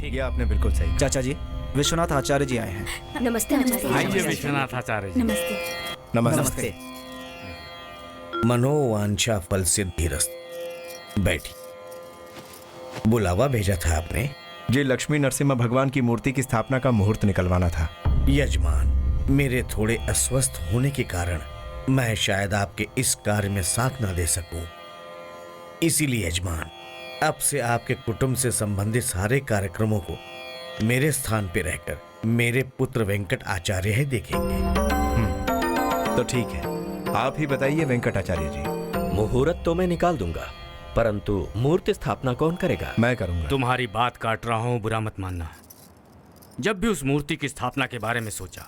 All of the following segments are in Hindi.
ये आपने बिल्कुल सही। चाचा जी, विश्वनाथ आचार्य जी आए हैं। नमस्ते आचार्य। आइए विश्वनाथ आचार्य जी। नमस्ते। नमस्ते। मनोवांछा फल सिद्धिरस्त। बैठी। बुलावा भेजा था आपने? जी, लक्ष्मी नरसिम्हा भगवान की मूर्ति की स्थापना का मुहूर्त निकलवाना था। यजमान, मेरे थोड़े अस्वस्थ होने के कारण मैं शायद आपके इस कार्य में साथ ना दे सकूं। इसीलिए यजमान, अब से आपके कुटुंब से संबंधित सारे कार्यक्रमों को मेरे स्थान पर रहकर मेरे पुत्र वेंकट आचार्य ही देखेंगे। तो ठीक है, आप ही बताइए वेंकट आचार्य जी। मुहूर्त तो मैं निकाल दूंगा, परंतु मूर्ति स्थापना कौन करेगा? मैं करूंगा। तुम्हारी बात काट रहा हूं, बुरा मत मानना। जब भी उस मूर्ति की स्थापना के बारे में सोचा,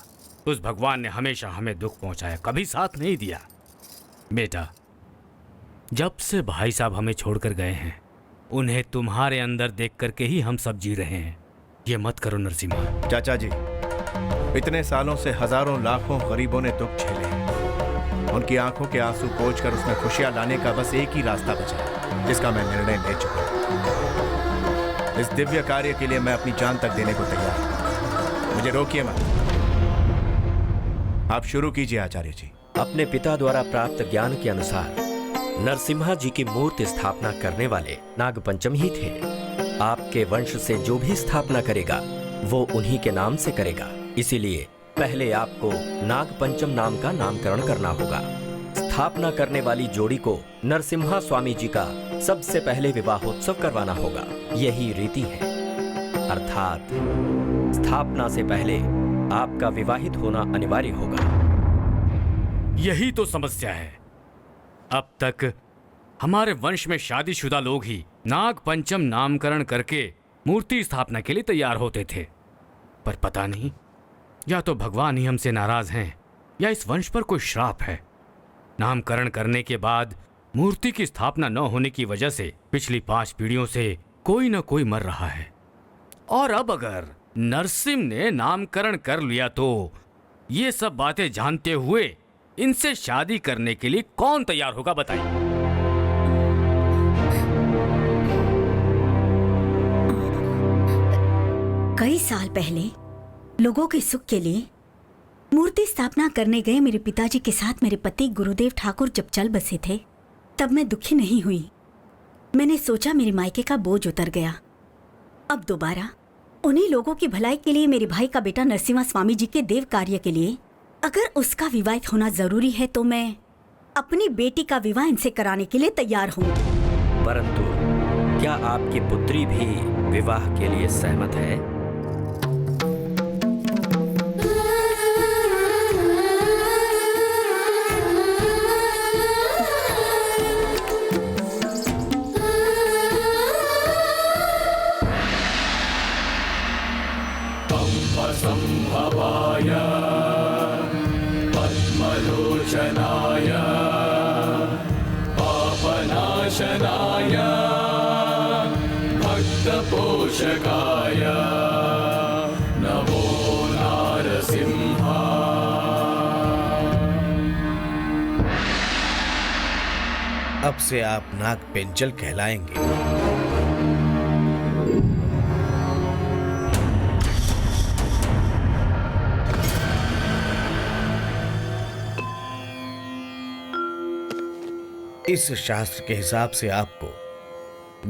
उस भगवान ने हमेशा हमें दुख पहुंचाया, कभी साथ नहीं दिया। बेटा, जब से भाई साहब हमें छोड़कर गए हैं, उन्हें तुम्हारे अंदर देख करके ही हम सब जी रहे हैं। ये मत करो नरसिम्हा। चाचा जी, इतने सालों से हजारों लाखों गरीबों ने दुख झेले हैं। उनकी आंखों के आंसू पोंछकर उसमें खुशियां लाने का बस एक ही रास्ता बचा है, जिसका मैं निर्णय ले चुका हूं। इस दिव्य कार्य के लिए मैं अपनी जान तक देने को तैयार हूं। मुझे रोकिए मत, आप शुरू कीजिए आचार्य जी। अपने पिता द्वारा प्राप्त ज्ञान के अनुसार नरसिम्हा जी की मूर्ति स्थापना करने वाले नागपंचम ही थे। आपके वंश से जो भी स्थापना करेगा वो उन्हीं के नाम से करेगा। इसीलिए पहले आपको नागपंचम नाम का नामकरण करना होगा। स्थापना करने वाली जोड़ी को नरसिम्हा स्वामी जी का सबसे पहले विवाहोत्सव करवाना होगा। यही रीति है, अर्थात स्थापना से पहले आपका विवाहित होना अनिवार्य होगा। यही तो समस्या है। अब तक हमारे वंश में शादीशुदा लोग ही नाग पंचम नामकरण करके मूर्ति स्थापना के लिए तैयार होते थे, पर पता नहीं, या तो भगवान ही हमसे नाराज हैं या इस वंश पर कोई श्राप है। नामकरण करने के बाद मूर्ति की स्थापना न होने की वजह से पिछली 5 पीढ़ियों से कोई न कोई मर रहा है। और अब अगर नरसिम ने नामकरण कर लिया तो ये सब बातें जानते हुए इनसे शादी करने के लिए कौन तैयार होगा, बताइए। कई साल पहले लोगों के सुख के लिए मूर्ति स्थापना करने गए मेरे पिताजी के साथ मेरे पति गुरुदेव ठाकुर जब चल बसे थे, तब मैं दुखी नहीं हुई। मैंने सोचा मेरे मायके का बोझ उतर गया। अब दोबारा उन्हीं लोगों की भलाई के लिए मेरे भाई का बेटा नरसिम्हा स्वामी जी के देव कार्य के लिए अगर उसका विवाहित होना जरूरी है तो मैं अपनी बेटी का विवाह इनसे कराने के लिए तैयार हूँ। परंतु क्या आपकी पुत्री भी विवाह के लिए सहमत है? संभवाय पद्मलोचनाय पापनाशनाय भक्तपोषकाय नमो नारसिंहा। अब से आप नाग पेंचल कहलाएंगे। इस शास्त्र के हिसाब से आपको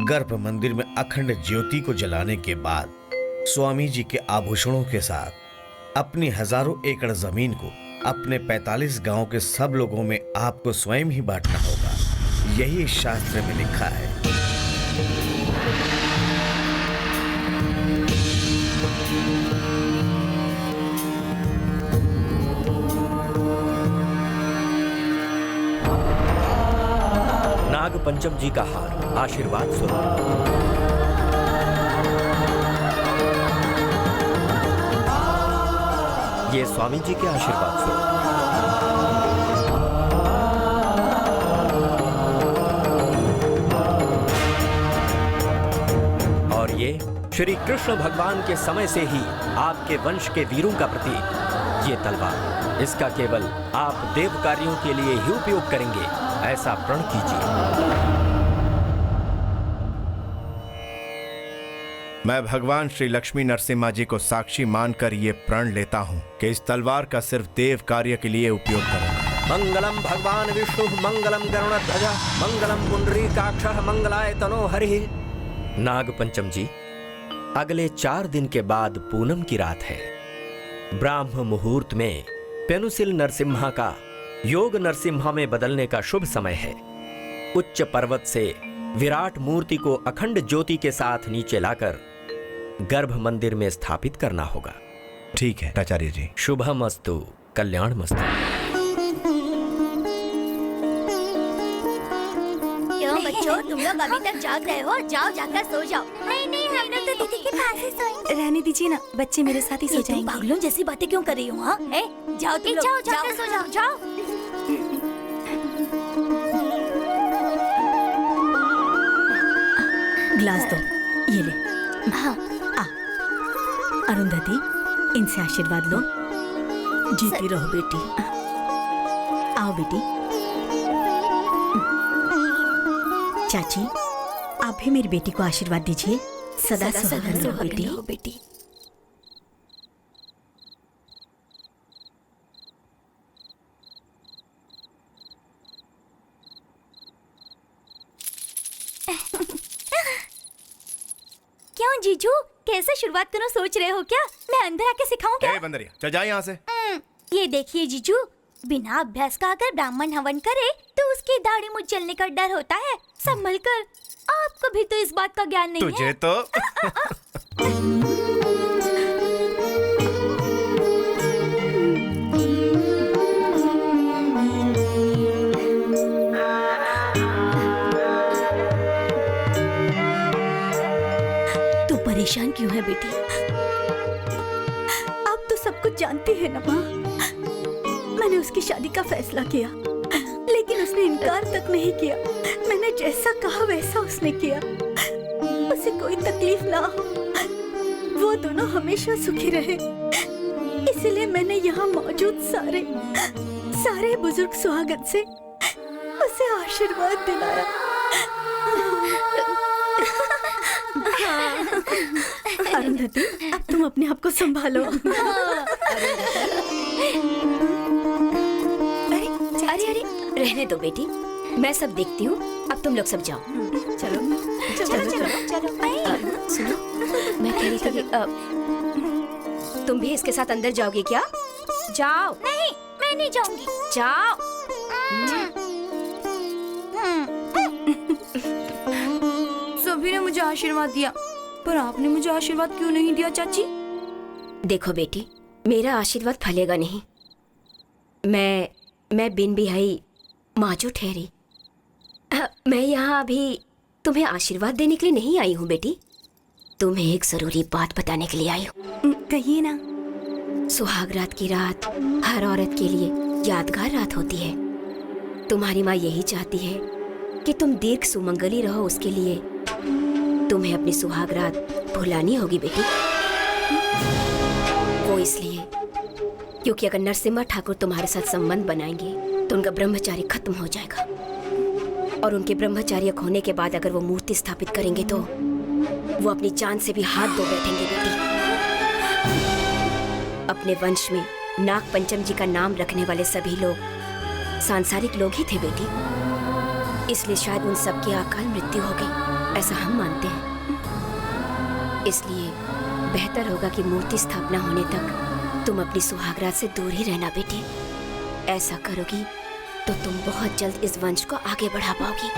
गर्भ मंदिर में अखंड ज्योति को जलाने के बाद स्वामी जी के आभूषणों के साथ अपनी हजारों एकड़ जमीन को अपने 45 गांव के सब लोगों में आपको स्वयं ही बांटना होगा। यही इस शास्त्र में लिखा है। नाग पंचम जी का हार आशीर्वाद स्वरूप। ये स्वामी जी के आशीर्वाद स्वरूप। और ये श्री कृष्ण भगवान के समय से ही आपके वंश के वीरों का प्रतीक ये तलवार, इसका केवल आप देव कार्यों के लिए ही उपयोग करेंगे, ऐसा प्रण कीजिए। मैं भगवान श्री लक्ष्मी नरसिम्हा जी को साक्षी मानकर ये प्रण लेता हूँ कि इस तलवार का सिर्फ देव कार्य के लिए उपयोग करूंगा। मंगलम भगवान विष्णु मंगलम गरुड़ध्वज मंगलम पुंडरीकाक्षः मंगलाय तनो हरि। नाग पंचम जी, अगले 4 दिन के बाद पूनम की रात है। ब्राह्म मुहूर्त में पेनुसिल नरसिम्हा का योग नरसिम्हा में बदलने का शुभ समय है। उच्च पर्वत से विराट मूर्ति को अखंड ज्योति के साथ नीचे लाकर गर्भ मंदिर में स्थापित करना होगा। ठीक है आचार्य जी। शुभमस्तु, कल्याणमस्तु। क्यों बच्चों, तुम लोग अभी तक जाग रहे हो? जाओ जाकर सो जाओ। नहीं हम लोग तो दीदी के पास ही सोएंगे। रहने दीजिए ना, बच्चे मेरे साथ ही सो जाएंगे। पागलों जैसी बातें क्यों कर रही हो? हाँ जाओ तुम लोग, जाओ सो जाओ। जाओ ग्लास दो, ये ले। हाँ। अरुंधति, इनसे आशीर्वाद लो। जीती रहो बेटी। आओ बेटी। चाची, आप भी मेरी बेटी को आशीर्वाद दीजिए। सदा सुहागन रहो बेटी। क्यों जीजू, कैसे शुरुआत करूं सोच रहे हो क्या? मैं अंदर आके सिखाऊं क्या? बंदरिया, चल जा यहाँ से। ये देखिए जीजू, बिना अभ्यास का अगर ब्राह्मण हवन करे तो उसकी दाढ़ी मुझ जलने का डर होता है। संभल कर, आपको भी तो इस बात का ज्ञान नहीं तुझे है। तो तू परेशान क्यों है बेटी? आप तो सब कुछ जानती है ना माँ। मैंने उसकी शादी का फैसला किया, लेकिन उसने इनकार तक नहीं किया। मैंने जैसा कहा वैसा उसने किया। उसे कोई तकलीफ ना हो, वो दोनों हमेशा सुखी रहे। इसलिए मैंने यहाँ मौजूद सारे बुजुर्ग सुहागन से उसे आशीर्वाद दिलाया। अरुंधति, अब तुम अपने आप को संभालो। अरे रहने दो बेटी, मैं सब देखती हूँ। अब तुम लोग सब जाओ। चलो। सुनो, मैं कह रही थी तुम भी इसके साथ अंदर जाओगे क्या? जाओ। नहीं, मैं नहीं जाऊंगी। जाओ। सभी ने मुझे आशीर्वाद दिया, पर आपने मुझे आशीर्वाद क्यों नहीं दिया चाची? देखो बेटी, मेरा आशीर्वाद फलेगा नहीं। मैं बिन बिहाई माजो ठहरी। मैं यहाँ अभी तुम्हें आशीर्वाद देने के लिए नहीं आई हूँ बेटी, तुम्हें एक जरूरी बात बताने के लिए आई हूँ। कहिए ना। सुहागरात की रात हर औरत के लिए यादगार रात होती है। तुम्हारी माँ यही चाहती है कि तुम दीर्घ सुमंगली रहो। उसके लिए तुम्हें अपनी सुहागरात भुलानी होगी बेटी। वो इसलिए क्योंकि अगर नरसिम्हा ठाकुर तुम्हारे साथ संबंध बनाएंगे तो उनका ब्रह्मचार्य खत्म हो जाएगा, और उनके ब्रह्मचार्य होने के बाद अगर वो मूर्ति स्थापित करेंगे तो वो अपनी जान से भी हाथ धो बैठेंगे बेटी। अपने वंश में नाग पंचम जी का नाम रखने वाले सभी लोग सांसारिक लोग ही थे बेटी, इसलिए शायद उन सब की अकाल मृत्यु हो गई, ऐसा हम मानते हैं। इसलिए बेहतर होगा कि मूर्ति स्थापना होने तक तुम अपनी सुहागरात से दूर ही रहना बेटी। ऐसा करोगी तो तुम बहुत जल्द इस वंश को आगे बढ़ा पाओगी।